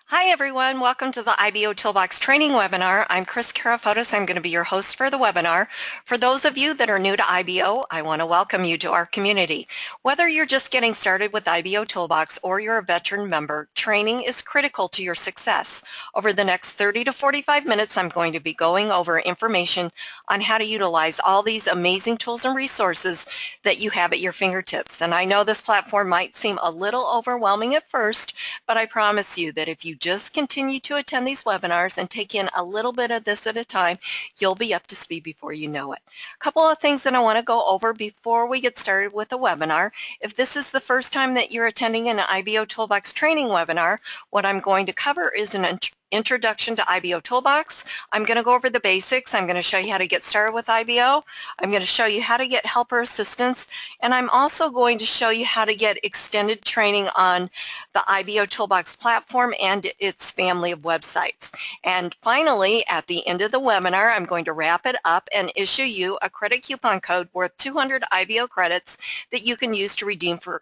Hi everyone, welcome to the IBOtoolbox training webinar. I'm Chris Karafotis. I'm going to be your host for the webinar. For those of you that are new to IBO, I want to welcome you to our community. Whether you're just getting started with IBOtoolbox or you're a veteran member, training is critical to your success. Over the next 30 to 45 minutes, I'm going to be going over information on how to utilize all these amazing tools and resources that you have at your fingertips. And I know this platform might seem a little overwhelming at first, but I promise you that if you just continue to attend these webinars and take in a little bit of this at a time, you'll be up to speed before you know it. A couple of things that I want to go over before we get started with the webinar. If this is the first time that you're attending an IBOtoolbox training webinar, what I'm going to cover is an introduction to IBOtoolbox. I'm going to go over the basics. I'm going to show you how to get started with IBO. I'm going to show you how to get helper assistance, and I'm also going to show you how to get extended training on the IBOtoolbox platform and its family of websites. And finally, at the end of the webinar, I'm going to wrap it up and issue you a credit coupon code worth 200 IBO credits that you can use to redeem for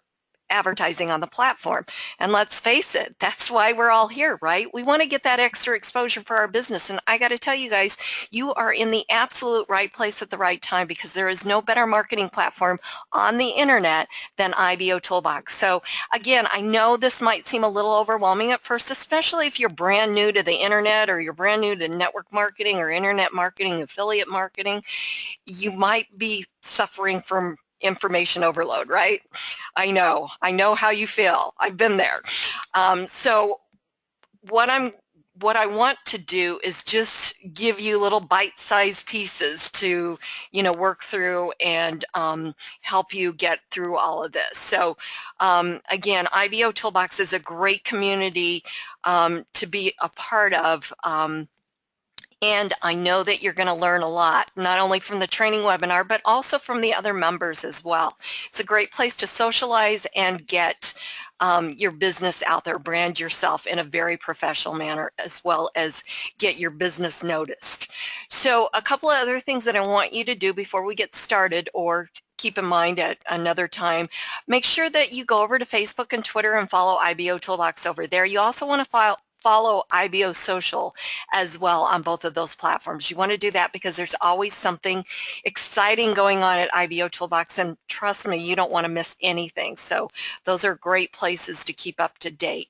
advertising on the platform. And let's face it, that's why we're all here, right? We want to get that extra exposure for our business. And I got to tell you guys, you are in the absolute right place at the right time, because there is no better marketing platform on the internet than IBOtoolbox. So again, I know this might seem a little overwhelming at first, especially if you're brand new to the internet, or you're brand new to network marketing or internet marketing, affiliate marketing. You might be suffering from information overload, right? I know how you feel. I've been there. So what I want to do is just give you little bite-sized pieces to, work through and help you get through all of this. So again, IBOtoolbox is a great community to be a part of. And I know that you're going to learn a lot, not only from the training webinar, but also from the other members as well. It's a great place to socialize and get your business out there, brand yourself in a very professional manner, as well as get your business noticed. So a couple of other things that I want you to do before we get started, or keep in mind at another time, make sure that you go over to Facebook and Twitter and follow IBOtoolbox over there. You also want to follow IBO Social as well on both of those platforms. You want to do that because there's always something exciting going on at IBOtoolbox, and trust me, you don't want to miss anything. So those are great places to keep up to date.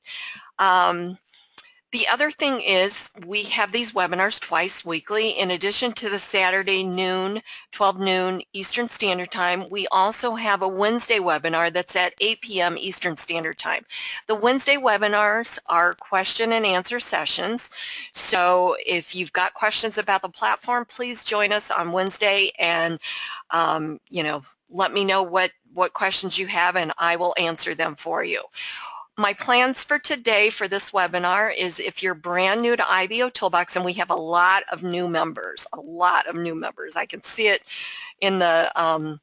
The other thing is, we have these webinars twice weekly. In addition to the Saturday noon, 12 noon Eastern Standard Time, we also have a Wednesday webinar that's at 8 p.m. Eastern Standard Time. The Wednesday webinars are question and answer sessions. So if you've got questions about the platform, please join us on Wednesday and, let me know what questions you have, and I will answer them for you. My plans for today for this webinar is, if you're brand new to IBOtoolbox, and we have a lot of new members, I can see it in the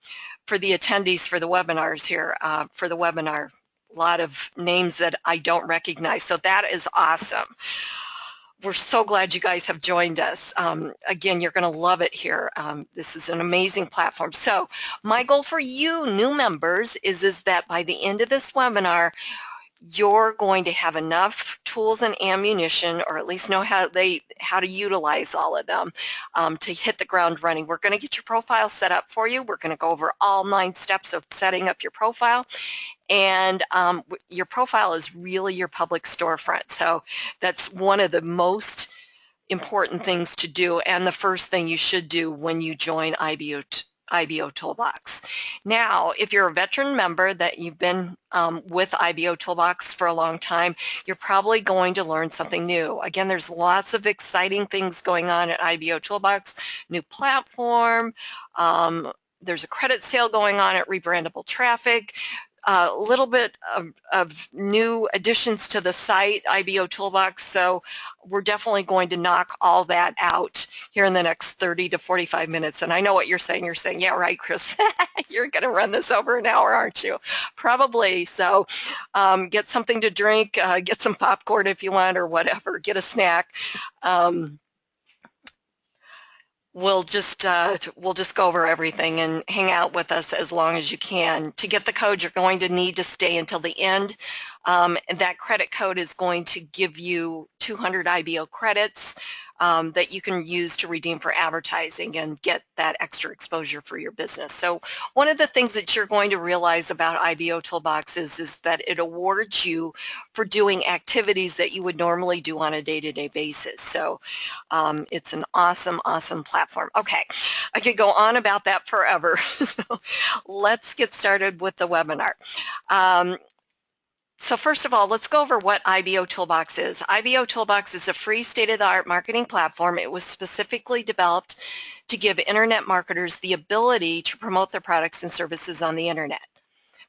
for the attendees for the webinars here, for the webinar, a lot of names that I don't recognize, so that is awesome. We're so glad you guys have joined us. Again, you're going to love it here. This is an amazing platform. So my goal for you new members is that by the end of this webinar, you're going to have enough tools and ammunition, or at least know how to utilize all of them to hit the ground running. We're going to get your profile set up for you. We're going to go over all 9 steps of setting up your profile. And your profile is really your public storefront. So that's one of the most important things to do, and the first thing you should do when you join IBOtoolbox. Now, if you're a veteran member that you've been with IBOtoolbox for a long time, you're probably going to learn something new. Again, there's lots of exciting things going on at IBOtoolbox. New platform, there's a credit sale going on at Rebrandable Traffic, a little bit of new additions to the site, IBOtoolbox, so we're definitely going to knock all that out here in the next 30 to 45 minutes. And I know what you're saying. You're saying, yeah, right, Chris, you're going to run this over an hour, aren't you? Probably. So get something to drink, get some popcorn if you want, or whatever, get a snack. We'll just go over everything and hang out with us as long as you can. To get the code, you're going to need to stay until the end That credit code is going to give you 200 IBO credits that you can use to redeem for advertising and get that extra exposure for your business. So one of the things that you're going to realize about IBOtoolbox is that it awards you for doing activities that you would normally do on a day-to-day basis. So it's an awesome, awesome platform. Okay, I could go on about that forever. So let's get started with the webinar. So first of all, let's go over what IBOtoolbox is. IBOtoolbox is a free state-of-the-art marketing platform. It was specifically developed to give internet marketers the ability to promote their products and services on the internet.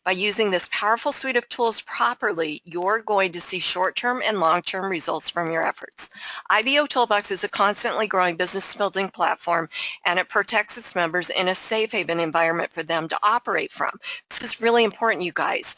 By using this powerful suite of tools properly, you're going to see short-term and long-term results from your efforts. IBOtoolbox is a constantly growing business building platform, and it protects its members in a safe haven environment for them to operate from. This is really important, you guys.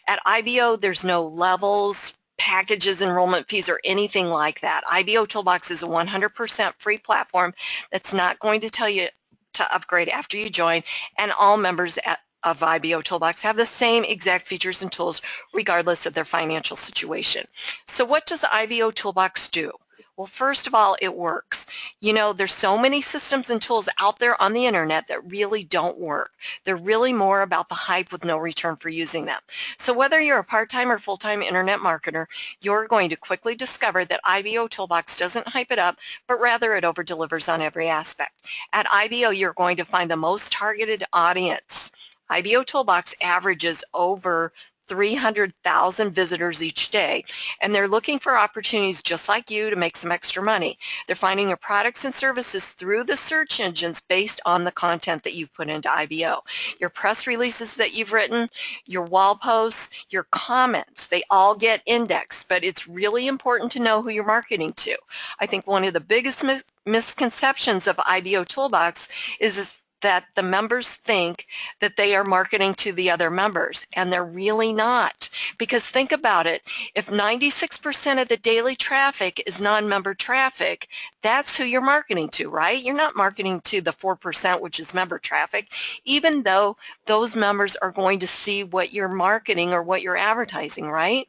At IBO, there's no levels, packages, enrollment fees, or anything like that. IBOtoolbox is a 100% free platform that's not going to tell you to upgrade after you join, and all members of IBOtoolbox have the same exact features and tools regardless of their financial situation. So what does IBOtoolbox do? Well, first of all, it works. You know, there's so many systems and tools out there on the internet that really don't work. They're really more about the hype with no return for using them. So whether you're a part-time or full-time internet marketer, you're going to quickly discover that IBOtoolbox doesn't hype it up, but rather it over-delivers on every aspect. At IBO, you're going to find the most targeted audience. IBOtoolbox averages over 300,000 visitors each day, and they're looking for opportunities just like you to make some extra money. They're finding your products and services through the search engines based on the content that you've put into IBO. Your press releases that you've written, your wall posts, your comments, they all get indexed, but it's really important to know who you're marketing to. I think one of the biggest misconceptions of IBOtoolbox is that the members think that they are marketing to the other members, and they're really not. Because think about it, if 96% of the daily traffic is non-member traffic, that's who you're marketing to, right? You're not marketing to the 4%, which is member traffic, even though those members are going to see what you're marketing or what you're advertising, right?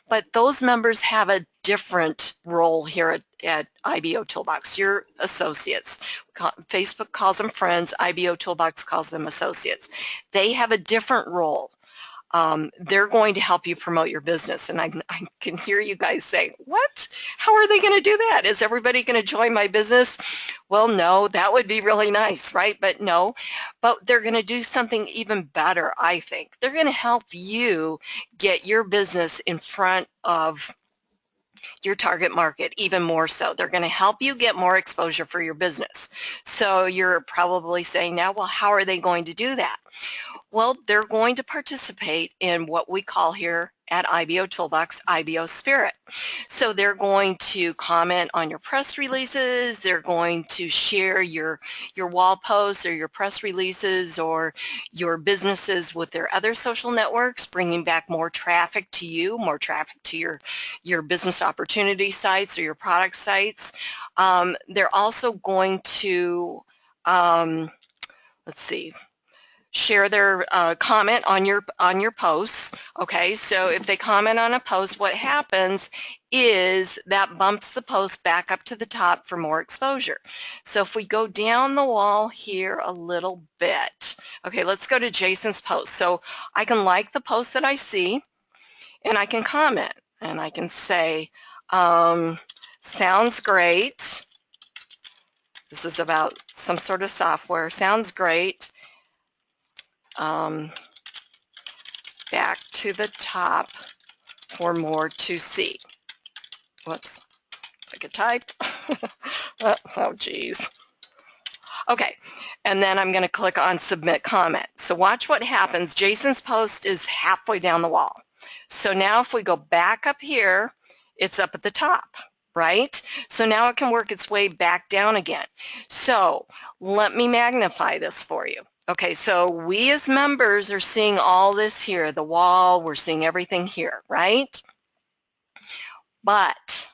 But those members have a different role here at IBOtoolbox. Your associates. Facebook calls them friends. IBOtoolbox calls them associates. They have a different role. They're going to help you promote your business. And I can hear you guys saying, what? How are they going to do that? Is everybody going to join my business? Well, no, that would be really nice, right? But no, but they're going to do something even better, I think. They're going to help you get your business in front of your target market even more so. They're going to help you get more exposure for your business. So you're probably saying now, well, how are they going to do that? Well, they're going to participate in what we call here at IBOtoolbox, IBO Spirit. So they're going to comment on your press releases, they're going to share your wall posts or your press releases or your businesses with their other social networks, bringing back more traffic to you, more traffic to your business opportunity sites or your product sites. They're also going to, let's see, share their comment on your posts. Okay, so if they comment on a post, what happens is that bumps the post back up to the top for more exposure. So if we go down the wall here a little bit, okay, let's go to Jason's post. So I can like the post that I see, and I can comment, and I can say, sounds great. This is about some sort of software. Sounds great. Back to the top for more to see. Whoops, I could type. Oh, geez. Okay, and then I'm going to click on Submit Comment. So watch what happens. Jason's post is halfway down the wall. So now if we go back up here, it's up at the top, right? So now it can work its way back down again. So let me magnify this for you. Okay, so we as members are seeing all this here, the wall, we're seeing everything here, right? But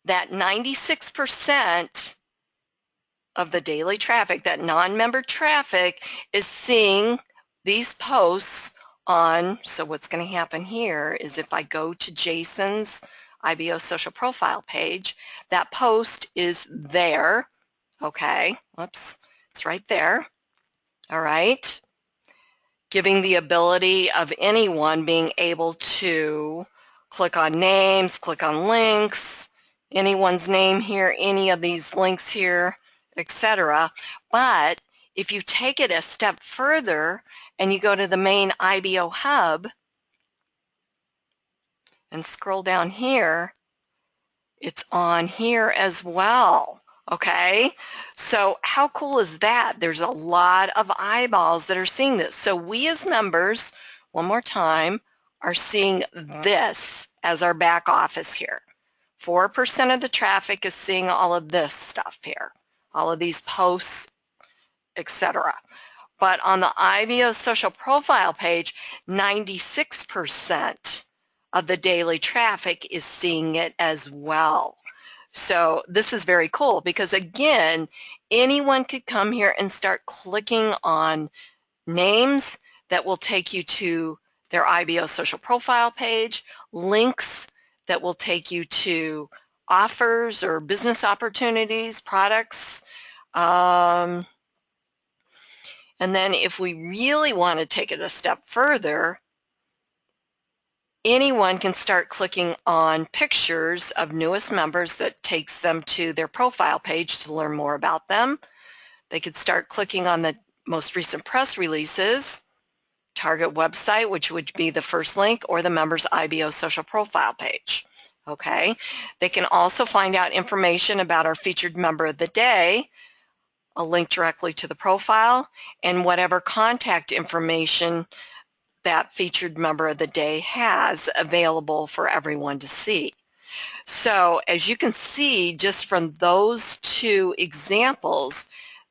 that 96% of the daily traffic, that non-member traffic, is seeing these posts on, so what's going to happen here is if I go to Jason's IBO social profile page, that post is there, okay, whoops, it's right there, all right, giving the ability of anyone being able to click on names, click on links, anyone's name here, any of these links here, etc. But if you take it a step further and you go to the main IBO hub and scroll down here, it's on here as well. Okay, so how cool is that? There's a lot of eyeballs that are seeing this. So we as members, one more time, are seeing this as our back office here. 4% of the traffic is seeing all of this stuff here, all of these posts, etc. But on the IBO social profile page, 96% of the daily traffic is seeing it as well. So this is very cool because, again, anyone could come here and start clicking on names that will take you to their IBO social profile page, links that will take you to offers or business opportunities, products. And then if we really want to take it a step further, anyone can start clicking on pictures of newest members that takes them to their profile page to learn more about them. They could start clicking on the most recent press releases, target website, which would be the first link, or the member's IBO social profile page. Okay. They can also find out information about our featured member of the day, a link directly to the profile, and whatever contact information that featured member of the day has available for everyone to see. So as you can see, just from those two examples,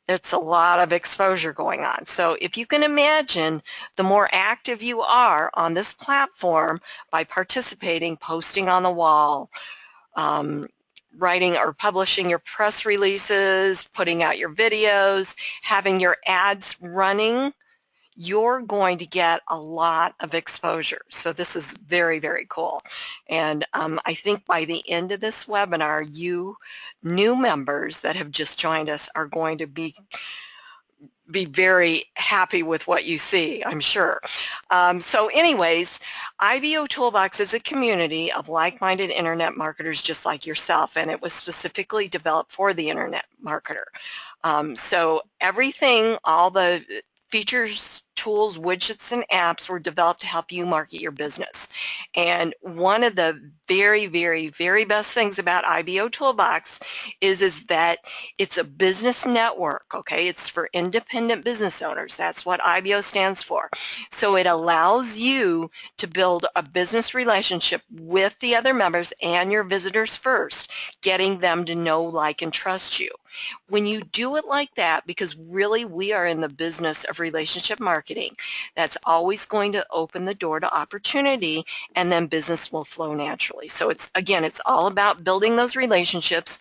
it's a lot of exposure going on. So if you can imagine, the more active you are on this platform by participating, posting on the wall, writing or publishing your press releases, putting out your videos, having your ads running, you're going to get a lot of exposure. So this is very, very cool. And I think by the end of this webinar, you new members that have just joined us are going to be very happy with what you see, I'm sure. So anyways, IBOtoolbox is a community of like-minded internet marketers just like yourself, and it was specifically developed for the internet marketer. So everything, all the features, tools, widgets, and apps were developed to help you market your business. And one of the very, very, very best things about IBOtoolbox is that it's a business network, okay? It's for independent business owners. That's what IBO stands for. So it allows you to build a business relationship with the other members and your visitors first, getting them to know, like, and trust you. When you do it like that, because really we are in the business of relationship marketing, that's always going to open the door to opportunity, and then business will flow naturally. So it's, again, it's all about building those relationships.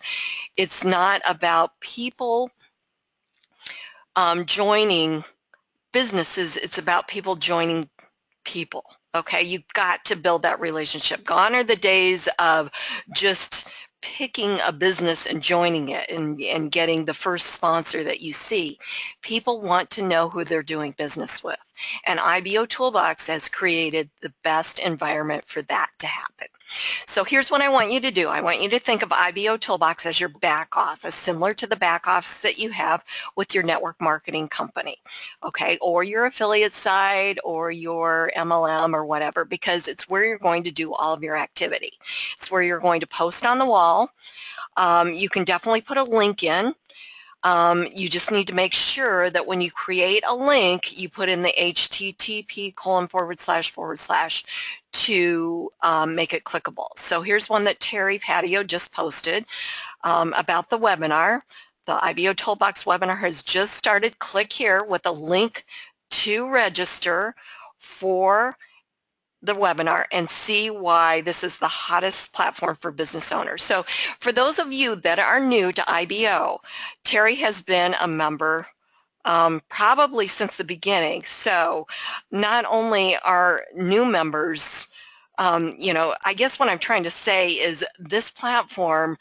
It's not about people joining businesses. It's about people joining people. Okay, you've got to build that relationship. Gone are the days of just picking a business and joining it and getting the first sponsor that you see. People want to know who they're doing business with. And IBOtoolbox has created the best environment for that to happen. So here's what I want you to do. I want you to think of IBOtoolbox as your back office, similar to the back office that you have with your network marketing company, okay, or your affiliate site or your MLM or whatever, because it's where you're going to do all of your activity. It's where you're going to post on the wall. You can definitely put a link in. You just need to make sure that when you create a link, you put in the http:// to make it clickable. So here's one that Terry Patio just posted about the webinar. The IBOtoolbox webinar has just started. Click here with a link to register for the webinar and see why this is the hottest platform for business owners. So for those of you that are new to IBO, Terry has been a member probably since the beginning. So not only are new members, I guess what I'm trying to say is this platform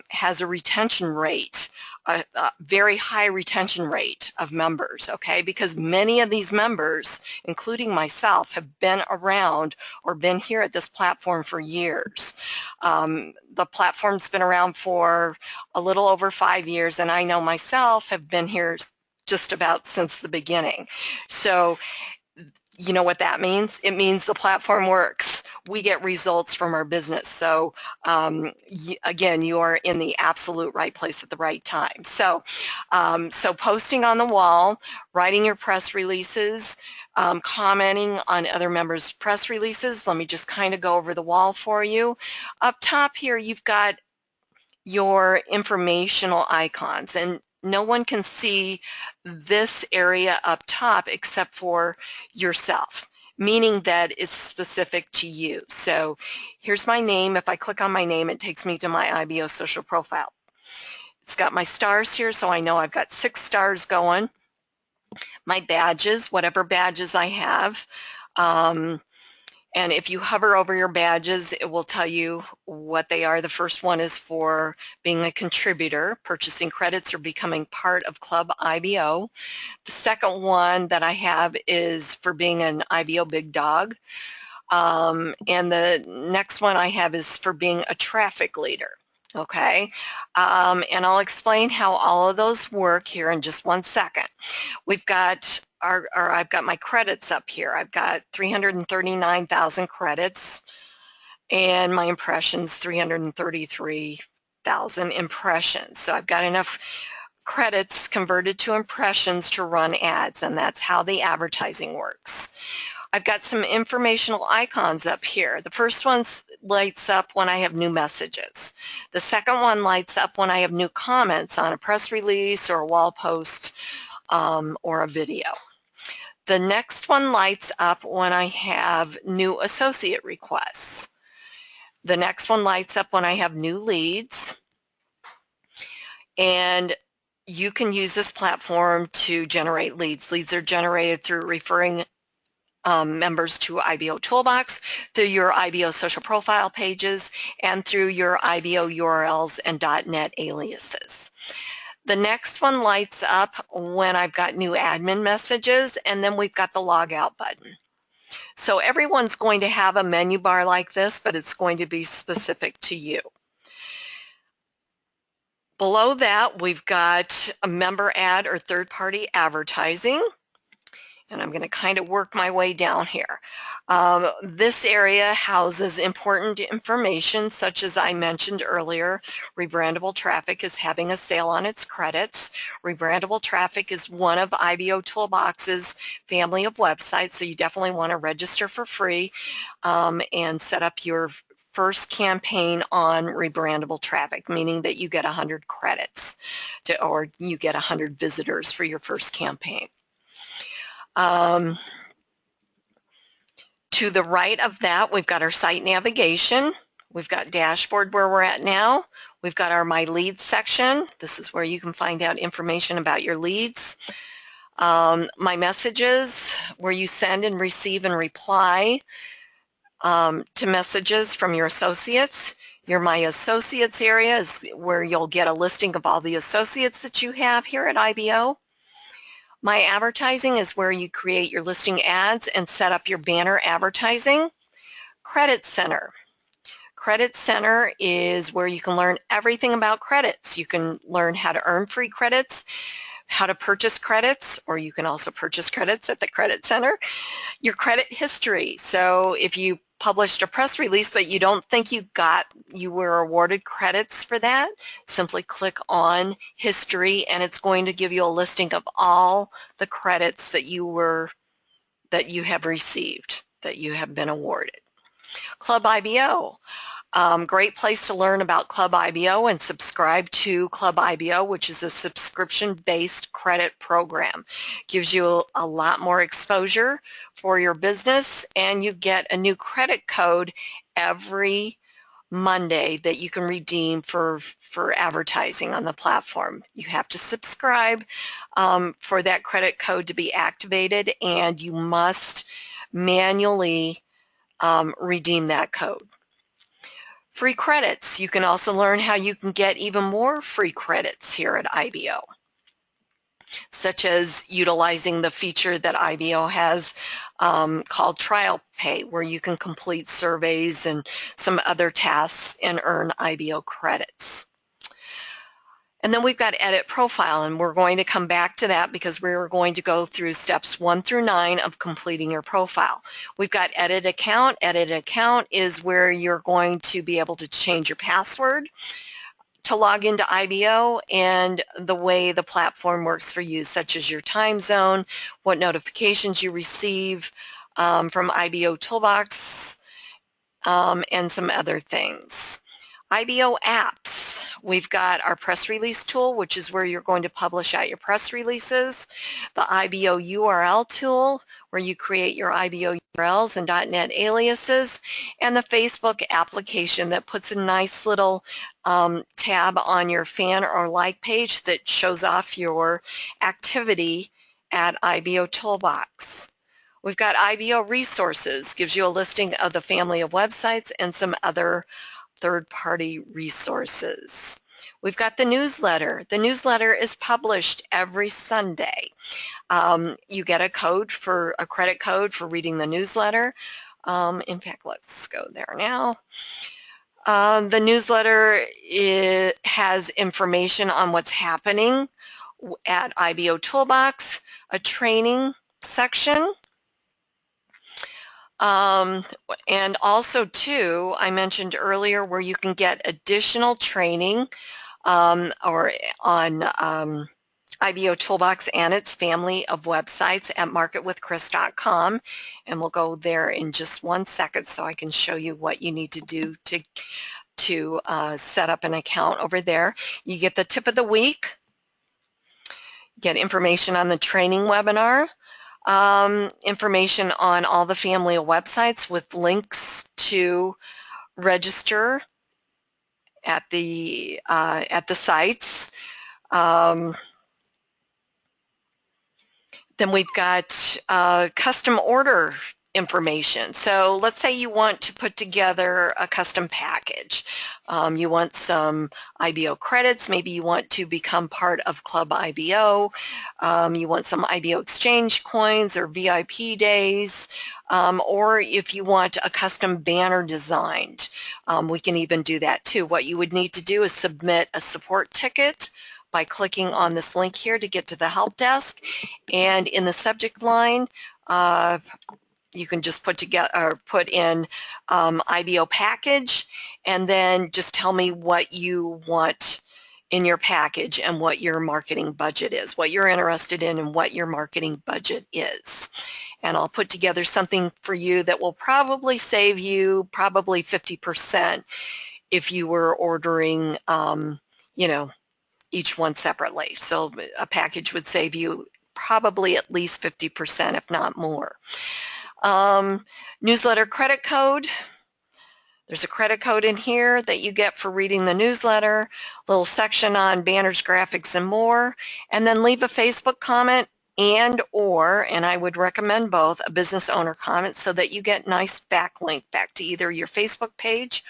has a retention rate, a very high retention rate of members, okay? Because many of these members, including myself, have been around or been here at this platform for years. The platform's been around for a little over 5 years, and I know myself have been here just about since the beginning. So you know what that means? It means the platform works. We get results from our business. So again, you are in the absolute right place at the right time. So, so posting on the wall, writing your press releases, commenting on other members' press releases. Let me just kind of go over the wall for you. Up top here, you've got your informational icons, and no one can see this area up top except for yourself, meaning that it's specific to you. So here's my name. If I click on my name, it takes me to my IBO social profile. It's got my stars here, so I know I've got 6 stars going. My badges, whatever badges I have. And if you hover over your badges, it will tell you what they are. The first one is for being a contributor, purchasing credits, or becoming part of Club IBO. The second one that I have is for being an IBO big dog. And the next one I have is for being a traffic leader. Okay, and I'll explain how all of those work here in just one second. We've got I've got my credits up here. I've got 339,000 credits, and my impressions, 333,000 impressions. So I've got enough credits converted to impressions to run ads, and that's how the advertising works. I've got some informational icons up here. The first one lights up when I have new messages. The second one lights up when I have new comments on a press release or a wall post or a video. The next one lights up when I have new associate requests. The next one lights up when I have new leads. And you can use this platform to generate leads. Leads are generated through referring members to IBOtoolbox, through your IBO social profile pages, and through your IBO URLs and .NET aliases. The next one lights up when I've got new admin messages, and then we've got the log out button. So everyone's going to have a menu bar like this, but it's going to be specific to you. Below that, we've got a member ad or third-party advertising. And I'm going to kind of work my way down here. This area houses important information, such as I mentioned earlier. Rebrandable Traffic is having a sale on its credits. Rebrandable Traffic is one of IBOtoolbox's family of websites, so you definitely want to register for free and set up your first campaign on Rebrandable Traffic, meaning that you get 100 credits or you get 100 visitors for your first campaign. To the right of that, we've got our site navigation. We've got dashboard where we're at now. We've got our My Leads section. This is where you can find out information about your leads. My Messages, where you send and receive and reply to messages from your associates. Your My Associates area is where you'll get a listing of all the associates that you have here at IBO. My Advertising is where you create your listing ads and set up your banner advertising. Credit Center. Credit Center is where you can learn everything about credits. You can learn how to earn free credits, how to purchase credits, or you can also purchase credits at the Credit Center. Your credit history. So if you published a press release but you don't think you were awarded credits for that, simply click on history and it's going to give you a listing of all the credits that you have received, that you have been awarded. Club IBO. Great place to learn about Club IBO and subscribe to Club IBO, which is a subscription-based credit program. Gives you a lot more exposure for your business, and you get a new credit code every Monday that you can redeem for advertising on the platform. You have to subscribe for that credit code to be activated, and you must manually redeem that code. Free credits. You can also learn how you can get even more free credits here at IBO, such as utilizing the feature that IBO has called Trial Pay, where you can complete surveys and some other tasks and earn IBO credits. And then we've got Edit Profile, and we're going to come back to that because we're going to go through steps 1 through 9 of completing your profile. We've got Edit Account. Edit Account is where you're going to be able to change your password to log into IBO and the way the platform works for you, such as your time zone, what notifications you receive from IBOtoolbox, and some other things. IBO apps. We've got our press release tool, which is where you're going to publish out your press releases. The IBO URL tool, where you create your IBO URLs and .NET aliases. And the Facebook application that puts a nice little tab on your fan or like page that shows off your activity at IBOtoolbox. We've got IBO resources, gives you a listing of the family of websites and some other third-party resources. We've got the newsletter. The newsletter is published every Sunday. You get a credit code for reading the newsletter. In fact, let's go there now. The newsletter has information on what's happening at IBOtoolbox, a training section, and also too, I mentioned earlier where you can get additional training or on IBOtoolbox and its family of websites at marketwithchris.com, and we'll go there in just 1 second so I can show you what you need to do to set up an account over there. You get the tip of the week, get information on the training webinar, information on all the family of websites with links to register at the sites. Then we've got custom order information. So let's say you want to put together a custom package. You want some IBO credits, maybe you want to become part of Club IBO, you want some IBO exchange coins or VIP days, or if you want a custom banner designed, we can even do that too. What you would need to do is submit a support ticket by clicking on this link here to get to the help desk, and in the subject line you can just put in IBO package, and then just tell me what you want in your package and what your marketing budget is, what you're interested in and what your marketing budget is. And I'll put together something for you that will probably save you probably 50% if you were ordering, you know, each one separately. So a package would save you probably at least 50%, if not more. Newsletter credit code. There's a credit code in here that you get for reading the newsletter, little section on banners, graphics, and more, and then leave a Facebook comment and I would recommend both, a business owner comment so that you get nice backlink back to either your Facebook page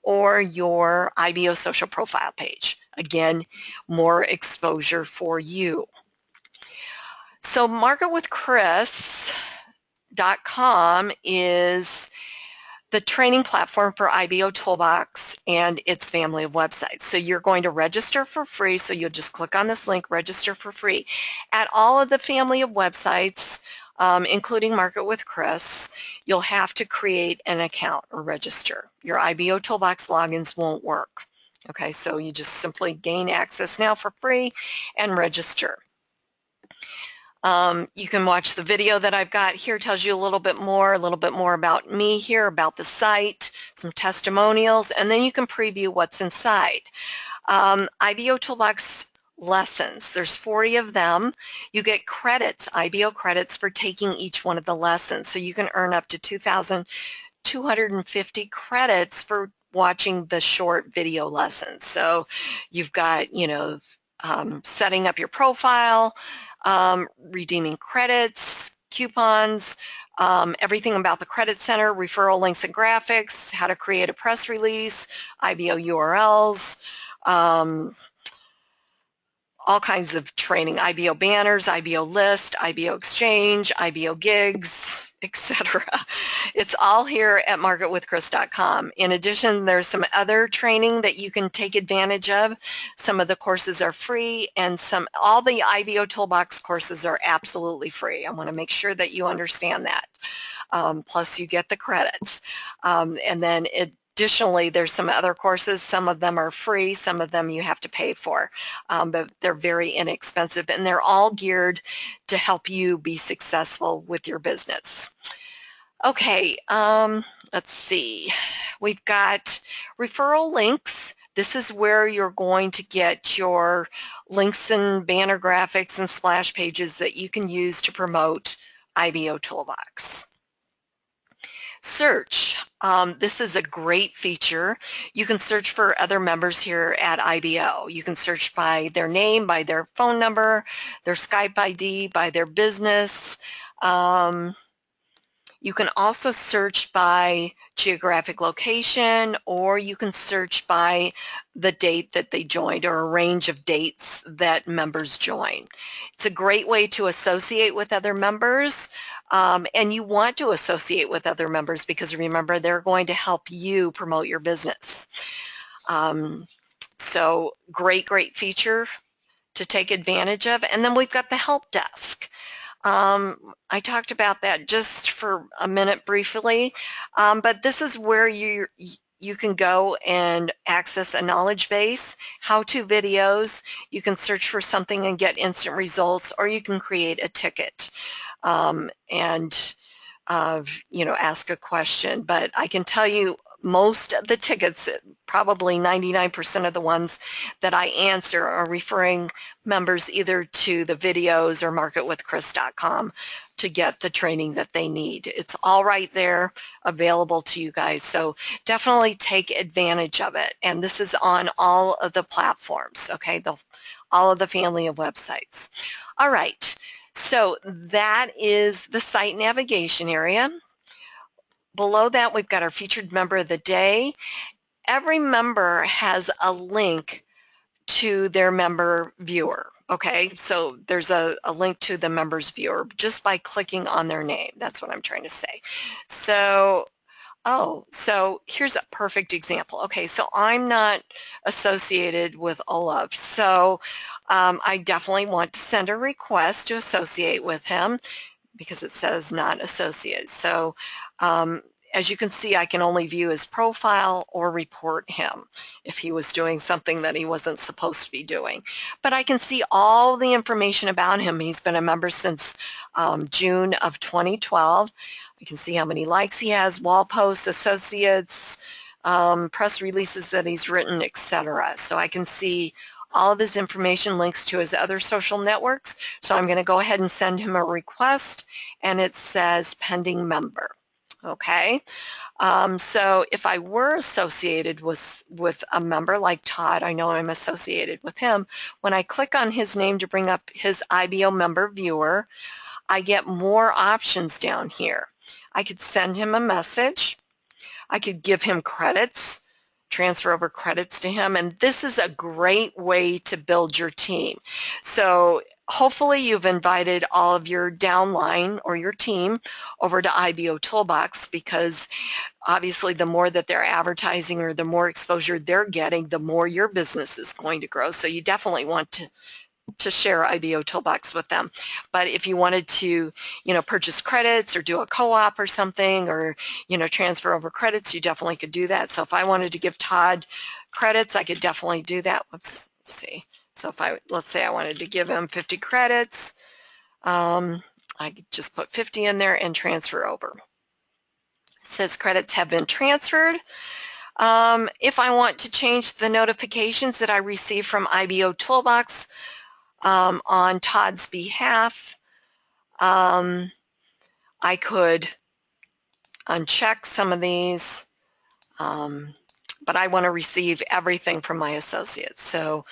or your IBO social profile page. Again, more exposure for you. So marketwithchris.com is the training platform for IBOtoolbox and its family of websites. So you're going to register for free, so you'll just click on this link, register for free. At all of the family of websites, including Market with Chris, you'll have to create an account or register. Your IBOtoolbox logins won't work. Okay, so you just simply gain access now for free and register. You can watch the video that I've got here, tells you a little bit more about me here, about the site, some testimonials, and then you can preview what's inside. IBOtoolbox lessons, there's 40 of them. You get credits, IBO credits, for taking each one of the lessons. So you can earn up to 2,250 credits for watching the short video lessons. So you've got, setting up your profile, redeeming credits, coupons, everything about the Credit Center, referral links and graphics, how to create a press release, IBO URLs, all kinds of training, IBO banners, IBO list, IBO exchange, IBO gigs, etc. It's all here at marketwithchris.com. In addition, there's some other training that you can take advantage of. Some of the courses are free, and all the IBO Toolbox courses are absolutely free. I want to make sure that you understand that. Plus, you get the credits. And then additionally, there's some other courses. Some of them are free, some of them you have to pay for, but they're very inexpensive, and they're all geared to help you be successful with your business. Okay, let's see. We've got referral links. This is where you're going to get your links and banner graphics and splash pages that you can use to promote IBO Toolbox. Search. This is a great feature. You can search for other members here at IBO. You can search by their name, by their phone number, their Skype ID, by their business. You can also search by geographic location, or you can search by the date that they joined, or a range of dates that members join. It's a great way to associate with other members, and you want to associate with other members because remember, they're going to help you promote your business. So great feature to take advantage of. And then we've got the help desk. I talked about that just for a minute briefly, but this is where you can go and access a knowledge base, how-to videos. You can search for something and get instant results, or you can create a ticket and ask a question. But I can tell you, most of the tickets, probably 99% of the ones that I answer, are referring members either to the videos or marketwithchris.com to get the training that they need. It's all right there available to you guys, so definitely take advantage of it. And this is on all of the platforms, okay, all of the family of websites. All right, so that is the site navigation area. Below that, we've got our featured member of the day. Every member has a link to their member viewer, okay? So there's a link to the member's viewer just by clicking on their name. That's what I'm trying to say. So, so here's a perfect example. Okay, so I'm not associated with Olaf, so I definitely want to send a request to associate with him, because it says not associated. So as you can see, I can only view his profile or report him if he was doing something that he wasn't supposed to be doing. But I can see all the information about him. He's been a member since June of 2012. I can see how many likes he has, wall posts, associates, press releases that he's written, etc. So I can see all of his information, links to his other social networks. So I'm going to go ahead and send him a request, and it says pending member. Okay, so if I were associated with a member like Todd, I know I'm associated with him. When I click on his name to bring up his IBO member viewer, I get more options down here. I could send him a message. I could give him credits, transfer over credits to him, and this is a great way to build your team. So hopefully you've invited all of your downline or your team over to IBO Toolbox, because obviously the more that they're advertising or the more exposure they're getting, the more your business is going to grow. So you definitely want to share IBO Toolbox with them. But if you wanted to, purchase credits or do a co-op or something, or, transfer over credits, you definitely could do that. So if I wanted to give Todd credits, I could definitely do that. Let's see. So if let's say I wanted to give him 50 credits, I could just put 50 in there and transfer over. It says credits have been transferred. If I want to change the notifications that I receive from IBO Toolbox on Todd's behalf, I could uncheck some of these. but I want to receive everything from my associates. So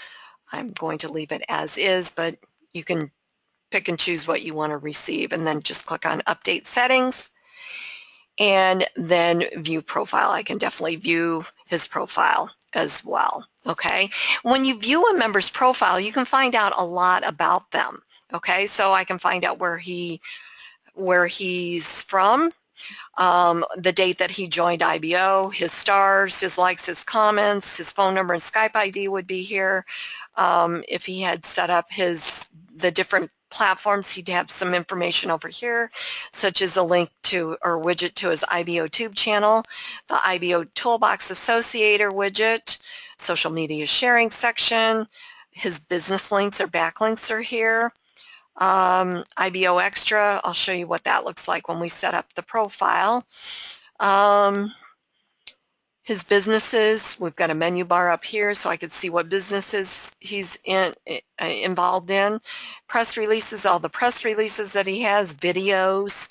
I'm going to leave it as is, but you can pick and choose what you want to receive, and then just click on Update Settings, and then View Profile. I can definitely view his profile as well. Okay, when you view a member's profile, you can find out a lot about them. Okay, so I can find out where he's from, the date that he joined IBO, his stars, his likes, his comments, his phone number and Skype ID would be here. If he had set up the different platforms, he'd have some information over here, such as a link to or widget to his IBO Tube channel, the IBOtoolbox Associator widget, social media sharing section, his business links or backlinks are here. IBO Extra, I'll show you what that looks like when we set up the profile. His businesses, we've got a menu bar up here so I could see what businesses he's involved in. Press releases, all the press releases that he has, videos.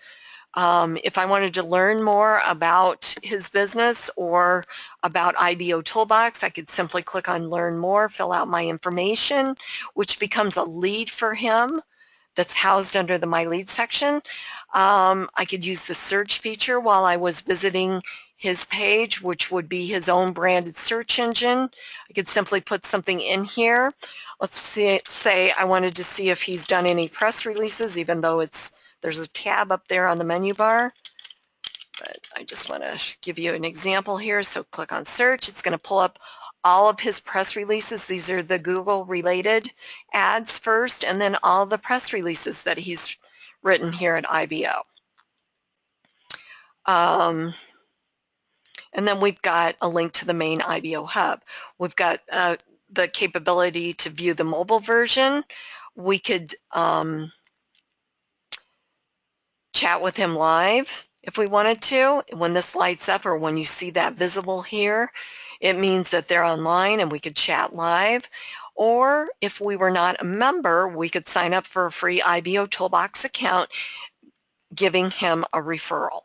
If I wanted to learn more about his business or about IBOtoolbox, I could simply click on Learn More, fill out my information, which becomes a lead for him that's housed under the My Lead section. I could use the search feature while I was visiting his page, which would be his own branded search engine. I could simply put something in here. Let's say I wanted to see if he's done any press releases, even though there's a tab up there on the menu bar. But I just want to give you an example here. So click on search. It's going to pull up all of his press releases. These are the Google related ads first, and then all the press releases that he's written here at IBO. And then we've got a link to the main IBO hub. We've got the capability to view the mobile version. We could chat with him live if we wanted to. When this lights up or when you see that visible here, it means that they're online and we could chat live. Or if we were not a member, we could sign up for a free IBOtoolbox account, giving him a referral.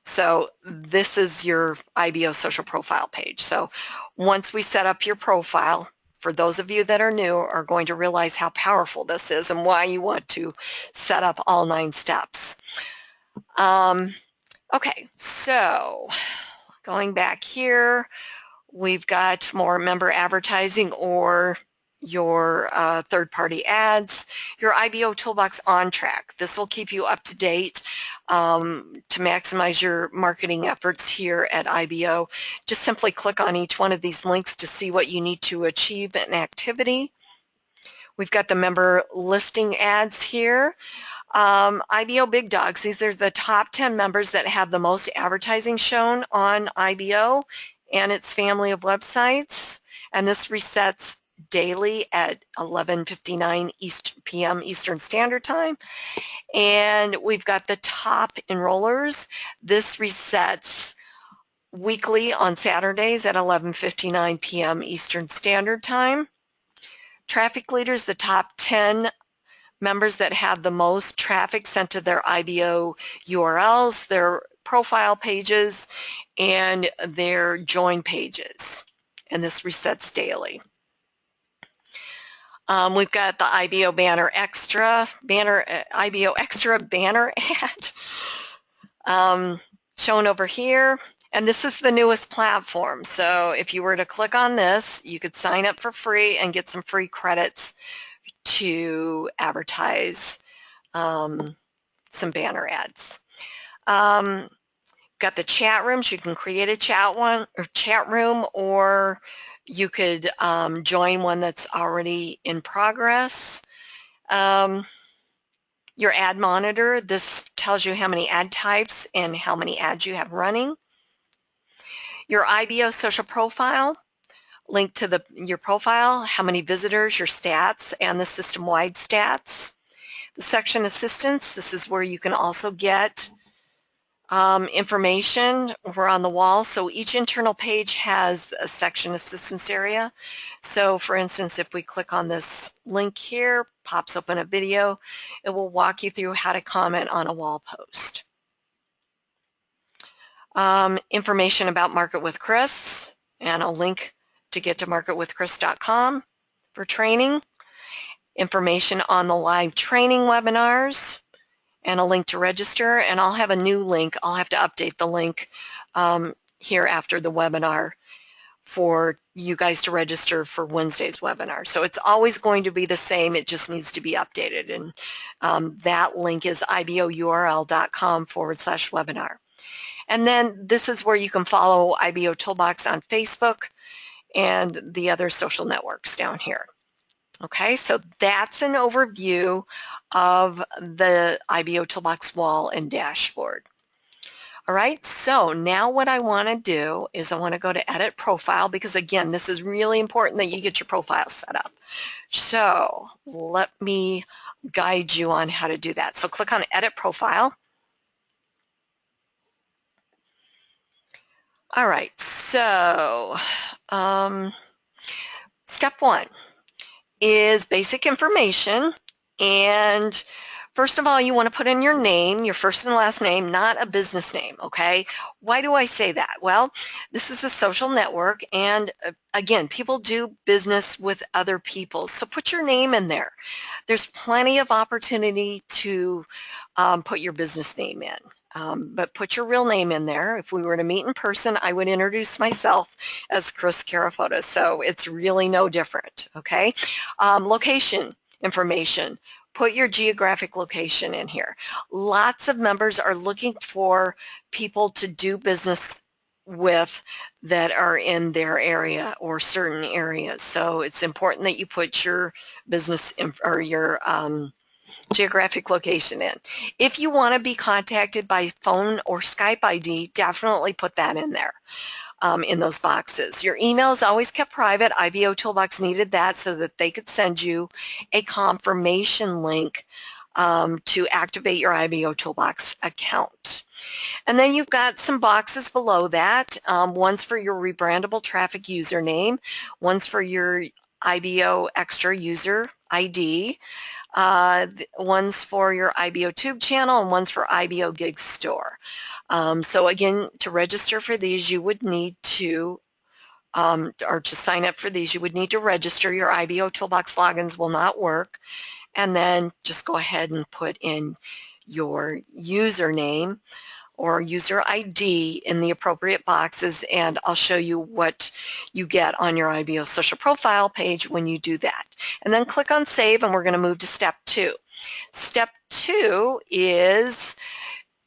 So this is your IBO social profile page. So once we set up your profile, for those of you that are new, are going to realize how powerful this is and why you want to set up all 9 steps. Okay, so going back here, we've got more member advertising or your third-party ads, your IBOtoolbox on track. This will keep you up to date to maximize your marketing efforts here at IBO. Just simply click on each one of these links to see what you need to achieve an activity. We've got the member listing ads here. IBO Big Dogs, these are the top 10 members that have the most advertising shown on IBO and its family of websites. And this resets daily at 11:59 p.m. Eastern Standard Time. And we've got the top enrollers. This resets weekly on Saturdays at 11:59 p.m. Eastern Standard Time. Traffic leaders, the top 10 members that have the most traffic sent to their IBO URLs, their profile pages, and their join pages. And this resets daily. We've got the IBO Banner Extra, IBO Extra banner ad shown over here. And this is the newest platform. So if you were to click on this, you could sign up for free and get some free credits to advertise some banner ads. Got the chat rooms. You can create a chat room, or you could join one that's already in progress. Your ad monitor, this tells you how many ad types and how many ads you have running. Your IBO social profile, link to your profile, how many visitors, your stats, and the system-wide stats. The section assistance, this is where you can also get information. We're on the wall, so each internal page has a section assistance area. So for instance, if we click on this link here, pops open a video, it will walk you through how to comment on a wall post. Information about Market with Chris. and a link to get to marketwithchris.com for training, information on the live training webinars, and a link to register. And I'll have a new link. I'll have to update the link here after the webinar for you guys to register for Wednesday's webinar. So it's always going to be the same. It just needs to be updated. And that link is IBOURL.com/webinar. And then this is where you can follow IBO Toolbox on Facebook and the other social networks down here. Okay, so that's an overview of the IBO Toolbox wall and dashboard. All right, so now what I want to do is I want to go to Edit Profile, because again, this is really important that you get your profile set up. So let me guide you on how to do that. So click on Edit Profile. All right, so step one is basic information. And first of all, you want to put in your name, your first and last name, not a business name, okay? Why do I say that? Well, this is a social network, and again, people do business with other people, so put your name in there. There's plenty of opportunity to put your business name in. But put your real name in there. If we were to meet in person, I would introduce myself as Chris Carafotis, so it's really no different, okay? Location information. Put your geographic location in here. Lots of members are looking for people to do business with that are in their area or certain areas. So it's important that you put your business or your geographic location in. If you want to be contacted by phone or Skype ID, definitely put that in there. In those boxes. Your email is always kept private. IBO Toolbox needed that so that they could send you a confirmation link to activate your IBO Toolbox account. And then you've got some boxes below that. One's for your rebrandable traffic username, one's for your IBO extra user ID, one's for your IBO Tube channel, and one's for IBO Gig Store. So again, to register for these, you would need to, or to sign up for these, you would need to register. Your IBO Toolbox logins will not work. And then just go ahead and put in your username or user ID in the appropriate boxes, and I'll show you what you get on your IBO social profile page when you do that. And then click on Save, and we're going to move to Step 2. Step 2 is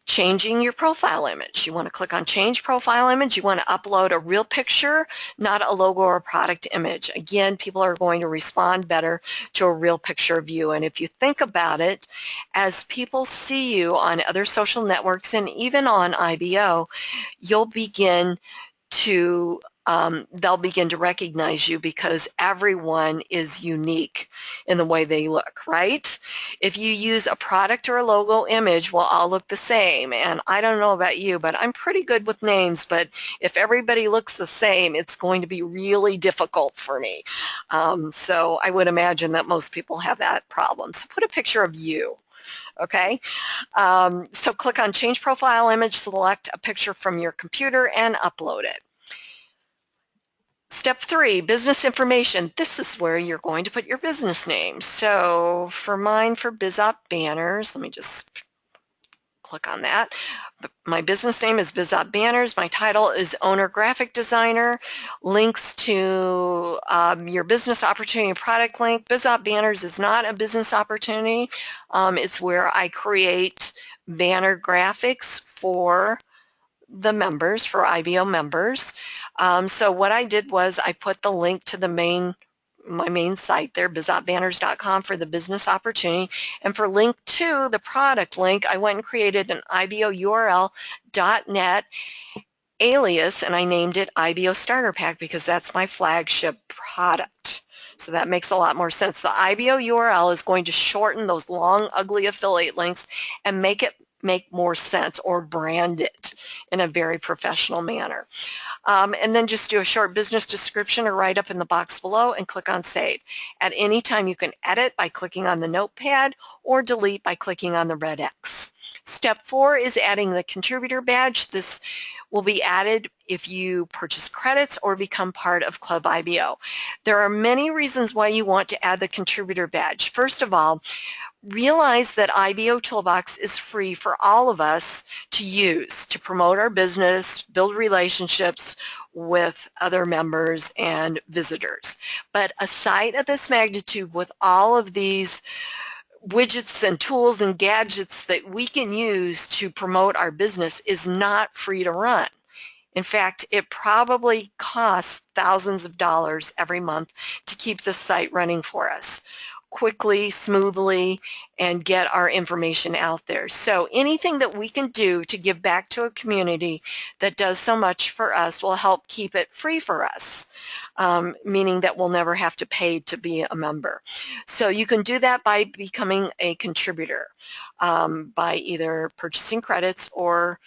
changing your profile image. You want to click on Change Profile Image. You want to upload a real picture, not a logo or a product image. Again, people are going to respond better to a real picture of you. And if you think about it, as people see you on other social networks and even on IBO, you'll begin to they'll begin to recognize you because everyone is unique in the way they look, right? If you use a product or a logo image, we'll all look the same. And I don't know about you, but I'm pretty good with names, but if everybody looks the same, it's going to be really difficult for me. So I would imagine that most people have that problem. So put a picture of you. Okay, so click on Change Profile Image, select a picture from your computer and upload it. Step 3, business information. This is where you're going to put your business name. So for mine, for BizOp Banners, let me just click on that. My business name is BizOp Banners. My title is Owner Graphic Designer. Links to your business opportunity and product link. BizOp Banners is not a business opportunity. It's where I create banner graphics for the members, for IBO members. So what I did was I put the link to my main site there, bizopbanners.com, for the business opportunity. And for link 2, the product link, I went and created an IBOURL.net alias, and I named it IBO Starter Pack because that's my flagship product. So that makes a lot more sense. The IBO URL is going to shorten those long, ugly affiliate links and make it make more sense, or brand it in a very professional manner. And then just do a short business description or write up in the box below and click on Save. At any time you can edit by clicking on the notepad or delete by clicking on the red X. Step 4 is adding the contributor badge. This will be added if you purchase credits or become part of Club IBO. There are many reasons why you want to add the contributor badge. First of all, realize that IBOtoolbox is free for all of us to use to promote our business, build relationships with other members and visitors. But a site of this magnitude with all of these widgets and tools and gadgets that we can use to promote our business is not free to run. In fact, it probably costs thousands of dollars every month to keep the site running for us quickly, smoothly, and get our information out there. So anything that we can do to give back to a community that does so much for us will help keep it free for us, meaning that we'll never have to pay to be a member. So you can do that by becoming a contributor, by either purchasing credits or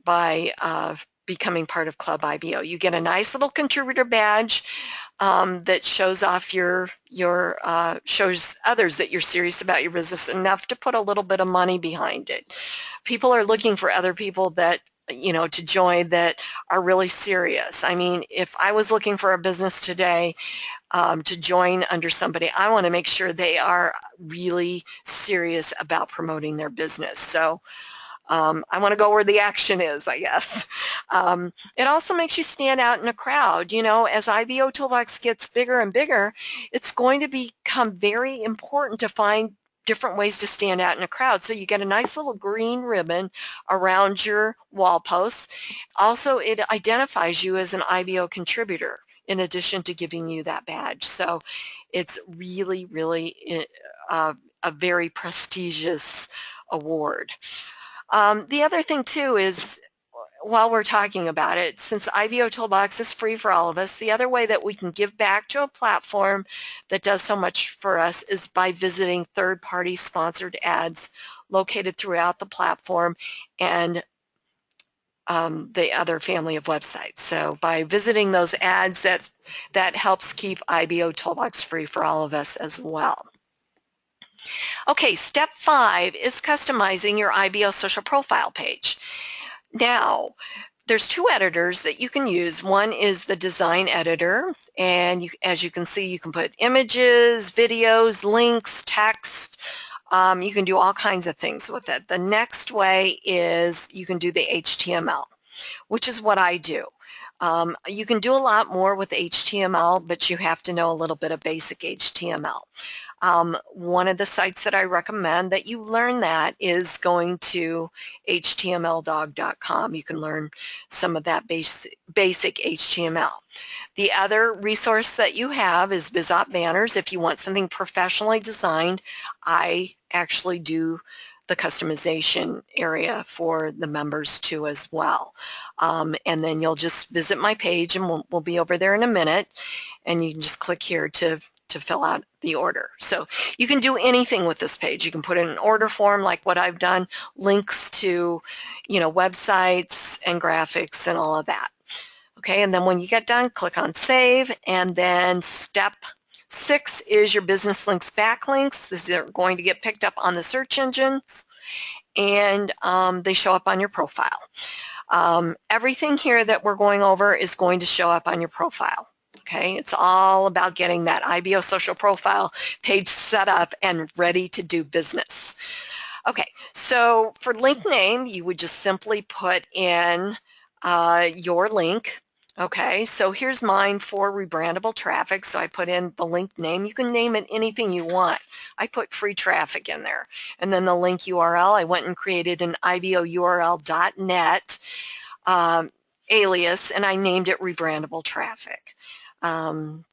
by becoming part of Club IBO. You get a nice little contributor badge that shows off shows others that you're serious about your business enough to put a little bit of money behind it. People are looking for other people that to join that are really serious. I mean, if I was looking for a business today to join under somebody, I want to make sure they are really serious about promoting their business. So I want to go where the action is, I guess. It also makes you stand out in a crowd. As IBOtoolbox gets bigger and bigger, it's going to become very important to find different ways to stand out in a crowd. So you get a nice little green ribbon around your wall posts. Also, it identifies you as an IBO contributor in addition to giving you that badge. So it's really, really a very prestigious award. The other thing too is, while we're talking about it, since IBOtoolbox is free for all of us, the other way that we can give back to a platform that does so much for us is by visiting third-party sponsored ads located throughout the platform and the other family of websites. So by visiting those ads, that helps keep IBOtoolbox free for all of us as well. Okay, step 5 is customizing your IBO social profile page. Now, there's 2 editors that you can use. One is the design editor, and as you can see, you can put images, videos, links, text. You can do all kinds of things with it. The next way is you can do the HTML, which is what I do. You can do a lot more with HTML, but you have to know a little bit of basic HTML. One of the sites that I recommend that you learn that is going to htmldog.com. You can learn some of that basic HTML. The other resource that you have is BizOp Banners. If you want something professionally designed, I actually do the customization area for the members too as well. And then you'll just visit my page, and we'll be over there in a minute, and you can just click here to fill out the order. So you can do anything with this page. You can put in an order form like what I've done, links to websites and graphics and all of that. Okay, and then when you get done, click on Save, and then step 6 is your business links backlinks. These are going to get picked up on the search engines, and they show up on your profile. Everything here that we're going over is going to show up on your profile. Okay, it's all about getting that IBO social profile page set up and ready to do business. Okay, so for link name, you would just simply put in your link. Okay, so here's mine for rebrandable traffic. So I put in the link name. You can name it anything you want. I put free traffic in there. And then the link URL, I went and created an IBOURL.net alias, and I named it rebrandable traffic.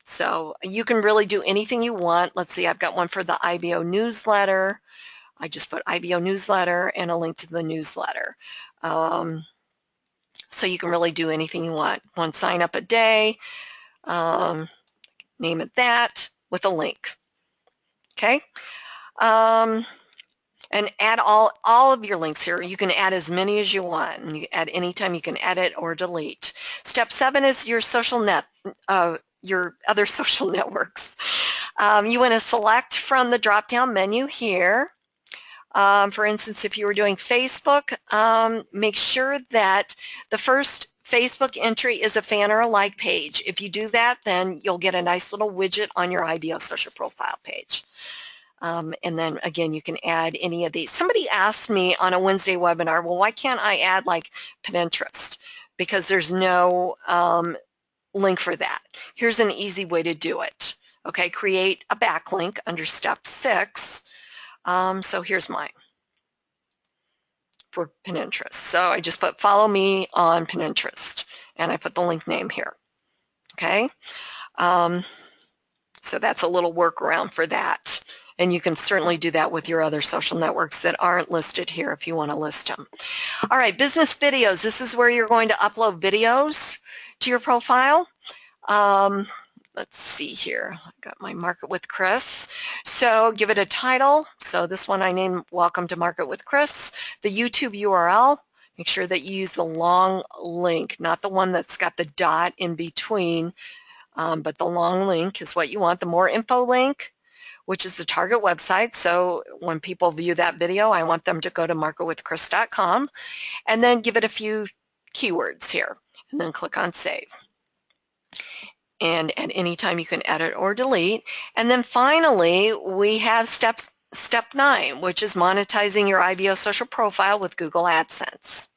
So you can really do anything you want. Let's see, I've got one for the IBO newsletter. I just put IBO newsletter and a link to the newsletter. So you can really do anything you want. One sign up a day, name it that with a link. Okay. And add all of your links here. You can add as many as you want. And at any time you can edit or delete. Step 7 is your your other social networks. You want to select from the drop-down menu here. For instance, if you were doing Facebook, make sure that the first Facebook entry is a fan or a like page. If you do that, then you'll get a nice little widget on your IBO social profile page. And then again, you can add any of these. Somebody asked me on a Wednesday webinar, well, why can't I add like Pinterest? Because there's no link for that. Here's an easy way to do it. Okay, create a backlink under step 6. So here's mine for Pinterest. So I just put follow me on Pinterest, and I put the link name here. Okay, so that's a little workaround for that. And you can certainly do that with your other social networks that aren't listed here if you want to list them. All right, business videos. This is where you're going to upload videos to your profile. Let's see here. I got my Market with Chris. So give it a title. So this one I named Welcome to Market with Chris. The YouTube URL. Make sure that you use the long link, not the one that's got the dot in between, but the long link is what you want. The more info link, which is the target website. So when people view that video, I want them to go to marketwithchris.com, and then give it a few keywords here, and then click on Save. And at any time you can edit or delete. And then finally, we have step 9, which is monetizing your IBO social profile with Google AdSense.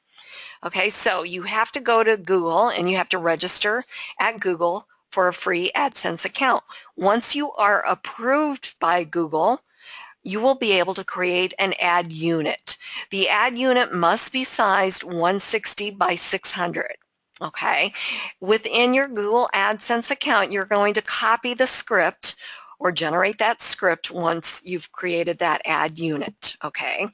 Okay, so you have to go to Google and you have to register at Google for a free AdSense account. Once you are approved by Google, you will be able to create an ad unit. The ad unit must be sized 160 by 600. Okay, within your Google AdSense account, you're going to copy the script or generate that script once you've created that ad unit. Okay,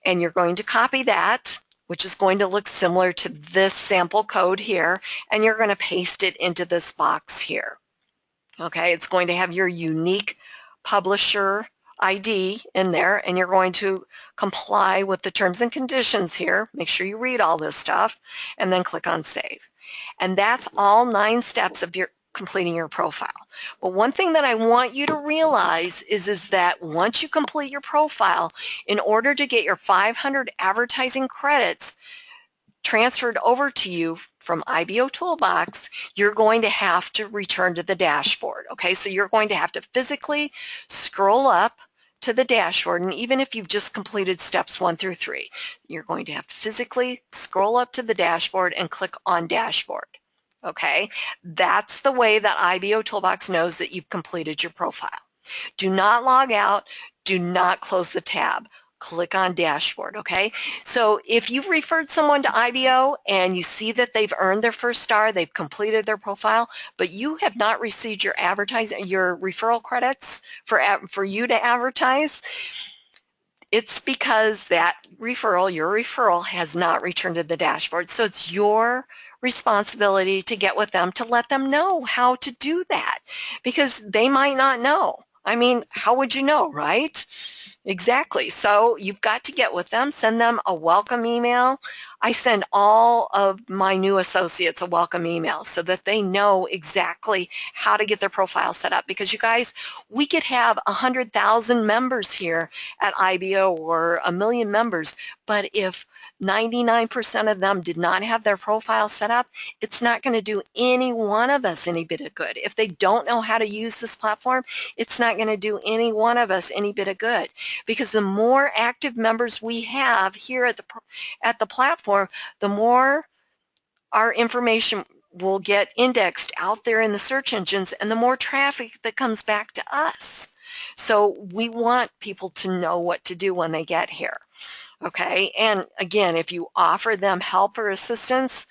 and you're going to copy that, which is going to look similar to this sample code here, and you're going to paste it into this box here. Okay, it's going to have your unique publisher ID in there, and you're going to comply with the terms and conditions here. Make sure you read all this stuff, and then click on Save. And that's all 9 steps of your completing your profile. But one thing that I want you to realize is that once you complete your profile, in order to get your 500 advertising credits transferred over to you from IBOtoolbox, you're going to have to return to the dashboard. Okay, so you're going to have to physically scroll up to the dashboard, and even if you've just completed steps 1 through 3, you're going to have to physically scroll up to the dashboard and click on Dashboard. Okay, that's the way that IBOtoolbox knows that you've completed your profile. Do not log out. Do not close the tab. Click on Dashboard, okay? So if you've referred someone to IBO and you see that they've earned their first star, they've completed their profile, but you have not received your referral credits for you to advertise, it's because that referral, your referral, has not returned to the dashboard. So it's your responsibility to get with them to let them know how to do that, because they might not know. I mean, how would you know, right? Exactly. So you've got to get with them, send them a welcome email. I send all of my new associates a welcome email so that they know exactly how to get their profile set up. Because you guys, we could have 100,000 members here at IBO or 1 million members, but if 99% of them did not have their profile set up, it's not going to do any one of us any bit of good. If they don't know how to use this platform, it's not going to do any one of us any bit of good. Because the more active members we have here at the platform, the more our information will get indexed out there in the search engines, and the more traffic that comes back to us. So we want people to know what to do when they get here. Okay, and again, if you offer them help or assistance,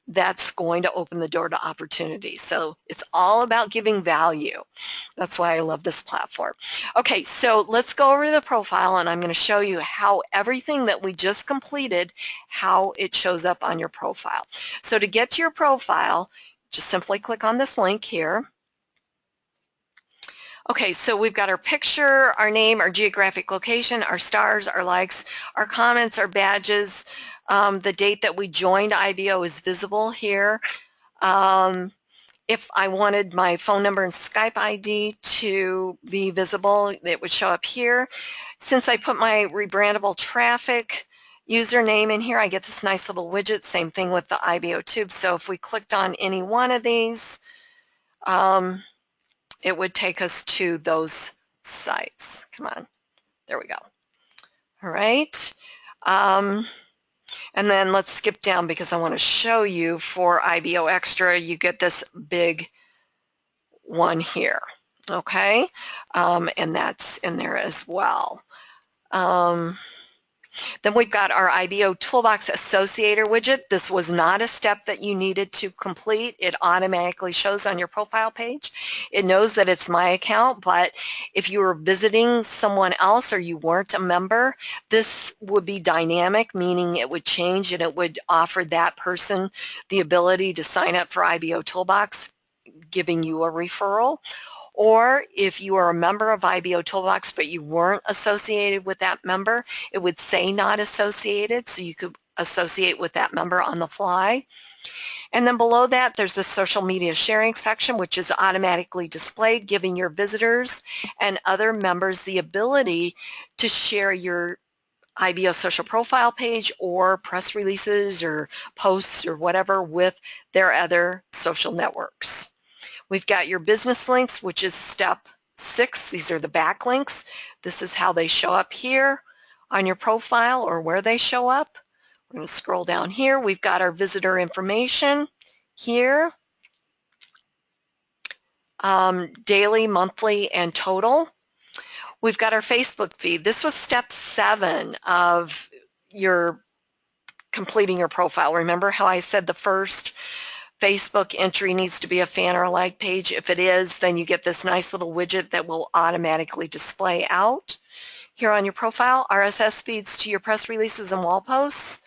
that's going to open the door to opportunity. So it's all about giving value. That's why I love this platform. Okay, so let's go over to the profile, and I'm going to show you how everything that we just completed, how it shows up on your profile. So to get to your profile, just simply click on this link here. Okay, so we've got our picture, our name, our geographic location, our stars, our likes, our comments, our badges. The date that we joined IBO is visible here. If I wanted my phone number and Skype ID to be visible, it would show up here. Since I put my rebrandable traffic username in here, I get this nice little widget. Same thing with the IBOTube. So if we clicked on any one of these, it would take us to those sites. Come on, there we go. All right. And then let's skip down because I want to show you for IBO Extra, you get this big one here. Okay. And that's in there as well. Then we've got our IBOtoolbox Associator widget. This was not a step that you needed to complete. It automatically shows on your profile page. It knows that it's my account, but if you were visiting someone else or you weren't a member, this would be dynamic, meaning it would change and it would offer that person the ability to sign up for IBOtoolbox, giving you a referral. Or if you are a member of IBOtoolbox but you weren't associated with that member, it would say not associated, so you could associate with that member on the fly. And then below that, there's the social media sharing section, which is automatically displayed, giving your visitors and other members the ability to share your IBO social profile page or press releases or posts or whatever with their other social networks. We've got your business links, which is step 6. These are the backlinks. This is how they show up here on your profile or where they show up. We're going to scroll down here. We've got our visitor information here, daily, monthly, and total. We've got our Facebook feed. This was step 7 of your completing your profile. Remember how I said the first Facebook entry needs to be a fan or a like page? If it is, then you get this nice little widget that will automatically display out here on your profile. RSS feeds to your press releases and wall posts.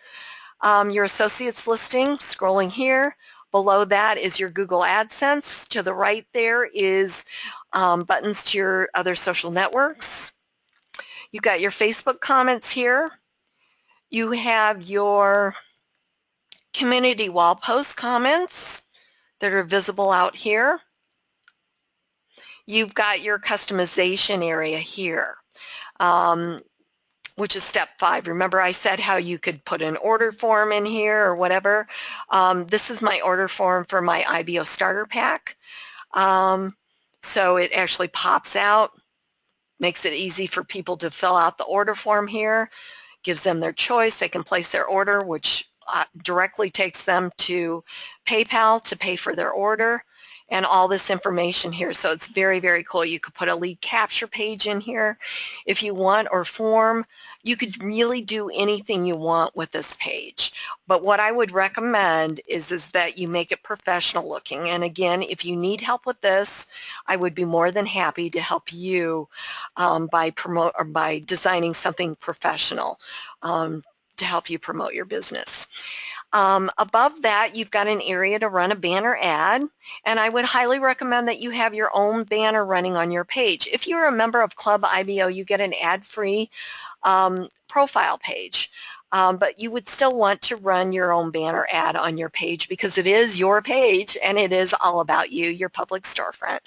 Your associates listing, scrolling here. Below that is your Google AdSense. To the right there is buttons to your other social networks. You've got your Facebook comments here. You have your community wall post comments that are visible out here. You've got your customization area here, which is step 5. Remember I said how you could put an order form in here or whatever. This is my order form for my IBO starter pack. So it actually pops out, makes it easy for people to fill out the order form here, gives them their choice. They can place their order, which directly takes them to PayPal to pay for their order, and all this information here. So it's very, very cool. You could put a lead capture page in here if you want, or form. You could really do anything you want with this page. But what I would recommend is that you make it professional looking. And again, if you need help with this, I would be more than happy to help you by designing something professional to help you promote your business. Above that, you've got an area to run a banner ad, and I would highly recommend that you have your own banner running on your page. If you're a member of Club IBO, you get an ad-free profile page, but you would still want to run your own banner ad on your page because it is your page and it is all about you, your public storefront.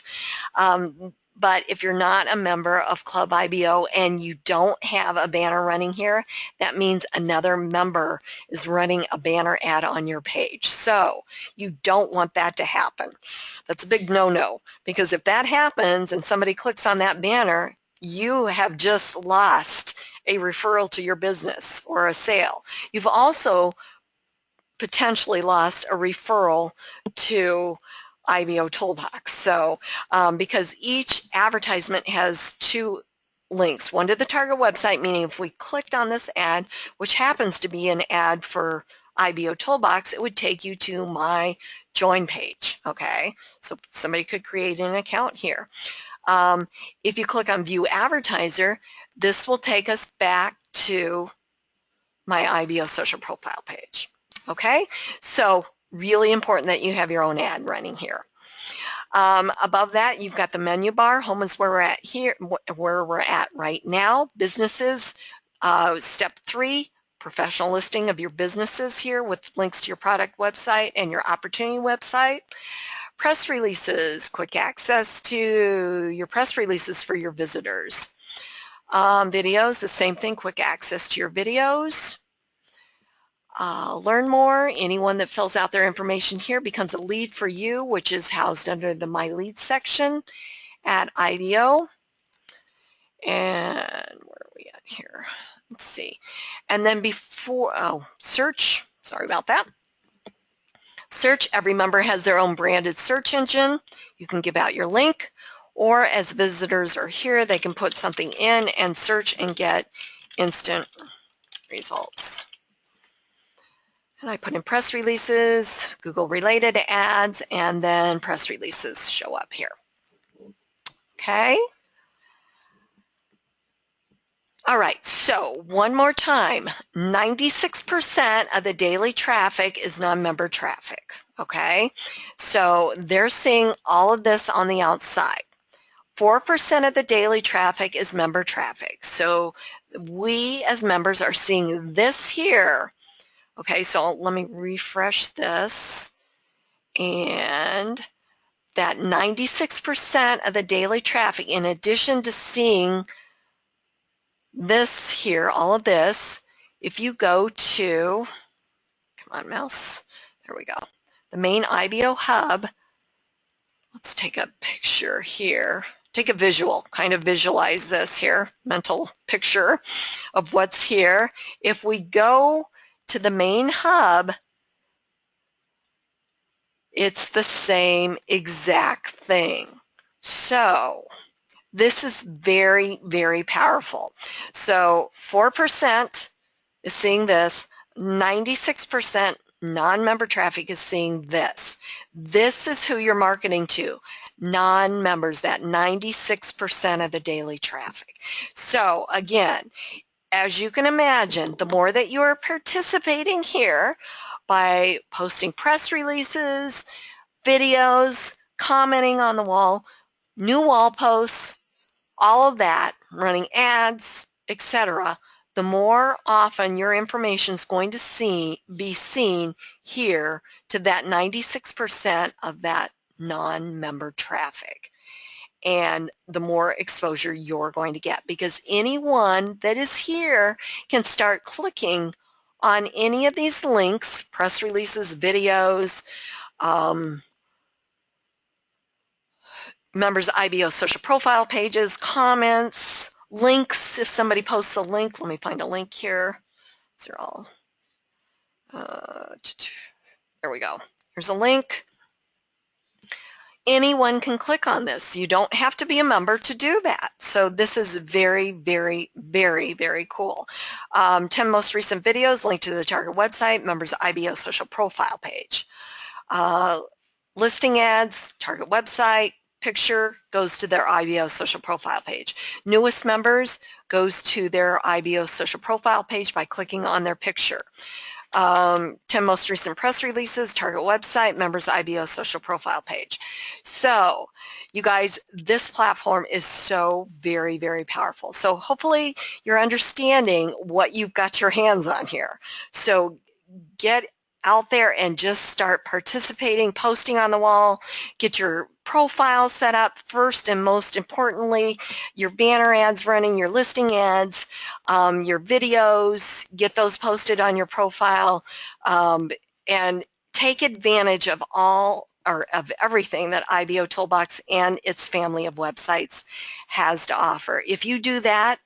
But if you're not a member of Club IBO and you don't have a banner running here, that means another member is running a banner ad on your page. So you don't want that to happen. That's a big no-no, because if that happens and somebody clicks on that banner, you have just lost a referral to your business or a sale. You've also potentially lost a referral to IBOtoolbox. So because each advertisement has 2 links, one to the target website, meaning if we clicked on this ad, which happens to be an ad for IBOtoolbox, it would take you to my join page. Okay, so somebody could create an account here. If you click on view advertiser, this will take us back to my IBO social profile page. Okay, so really important that you have your own ad running here. Above that, you've got the menu bar. Home is where we're at here, where we're at right now. Businesses, step 3, professional listing of your businesses here with links to your product website and your opportunity website. Press releases, quick access to your press releases for your visitors. Videos, the same thing, quick access to your videos. learn more. Anyone that fills out their information here becomes a lead for you, which is housed under the My Leads section at IBO. And where are we at here? Let's see. And then search, sorry about that. Search, every member has their own branded search engine. You can give out your link, or as visitors are here, they can put something in and search and get instant results. And I put in press releases, Google related ads, and then press releases show up here. Okay. All right, so one more time, 96% of the daily traffic is non-member traffic, okay? So they're seeing all of this on the outside. 4% of the daily traffic is member traffic. So we as members are seeing this here. Okay, so let me refresh this. And that 96% of the daily traffic, in addition to seeing this here, all of this, if you go to, come on mouse, there we go, the main IBO hub, let's take a picture here, take a visual, kind of visualize this here, mental picture of what's here. If we go to the main hub, it's the same exact thing. So this is very, very powerful. So 4% is seeing this, 96% non-member traffic is seeing this. This is who you're marketing to, non-members, that 96% of the daily traffic. So again, as you can imagine, the more that you are participating here by posting press releases, videos, commenting on the wall, new wall posts, all of that, running ads, etc., the more often your information is going to be seen here to that 96% of that non-member traffic. And the more exposure you're going to get, because anyone that is here can start clicking on any of these links, press releases, videos, members' IBO social profile pages, comments, links. If somebody posts a link, let me find a link here. These are all, there we go. Here's a link. Anyone can click on this. You don't have to be a member to do that. So this is very, very, very, very cool. 10 most recent videos, link to the target website, members' IBO social profile page. Listing ads, target website, picture goes to their IBO social profile page. Newest members goes to their IBO social profile page by clicking on their picture. 10 most recent press releases, target website, members IBO social profile page. So you guys, this platform is so very, very powerful. So hopefully you're understanding what you've got your hands on here. So get out there and just start participating, posting on the wall, get your profile set up first, and most importantly, your banner ads running, your listing ads, your videos, get those posted on your profile, and take advantage of of everything that IBOtoolbox and its family of websites has to offer. If you do that,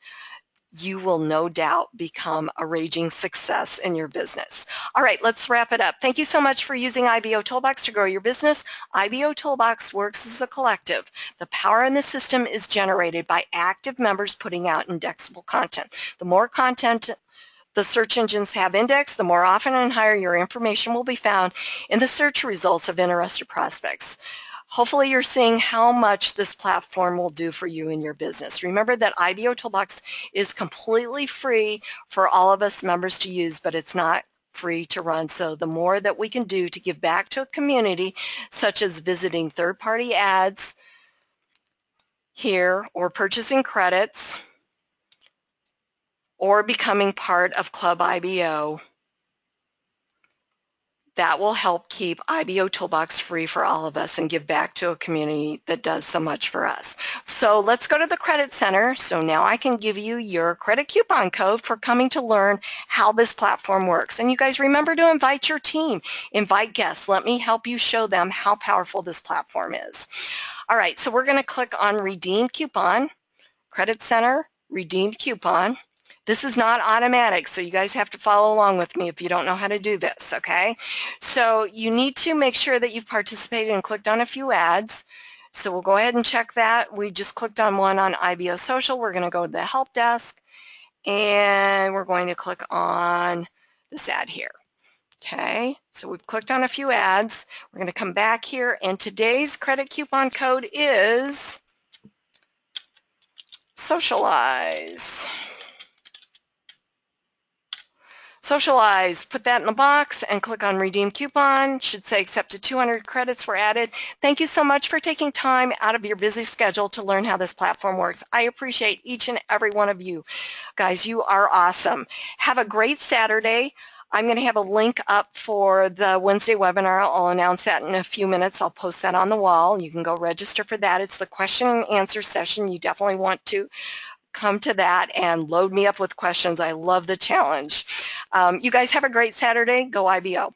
you will no doubt become a raging success in your business. All right, let's wrap it up. Thank you so much for using IBOtoolbox to grow your business. IBOtoolbox works as a collective. The power in the system is generated by active members putting out indexable content. The more content the search engines have indexed, the more often and higher your information will be found in the search results of interested prospects. Hopefully you're seeing how much this platform will do for you in your business. Remember that IBOtoolbox is completely free for all of us members to use, but it's not free to run. So the more that we can do to give back to a community, such as visiting third-party ads here, or purchasing credits, or becoming part of Club IBO, That will help keep IBO Toolbox free for all of us and give back to a community that does so much for us. So let's go to the Credit Center. So now I can give you your credit coupon code for coming to learn how this platform works. And you guys remember to invite your team, invite guests. Let me help you show them how powerful this platform is. All right, so we're going to click on Redeem Coupon, Credit Center, Redeemed Coupon. This is not automatic, so you guys have to follow along with me if you don't know how to do this, okay? So you need to make sure that you've participated and clicked on a few ads. So we'll go ahead and check that. We just clicked on one on IBO Social. We're going to go to the help desk, and we're going to click on this ad here. Okay, so we've clicked on a few ads. We're going to come back here, and today's credit coupon code is Socialize. Socialize, put that in the box and click on Redeem Coupon. Should say accepted 200 credits were added. Thank you so much for taking time out of your busy schedule to learn how this platform works. I appreciate each and every one of you. Guys, you are awesome. Have a great Saturday. I'm going to have a link up for the Wednesday webinar. I'll announce that in a few minutes. I'll post that on the wall. You can go register for that. It's the question and answer session. You definitely want to come to that and load me up with questions. I love the challenge. You guys have a great Saturday. Go IBO.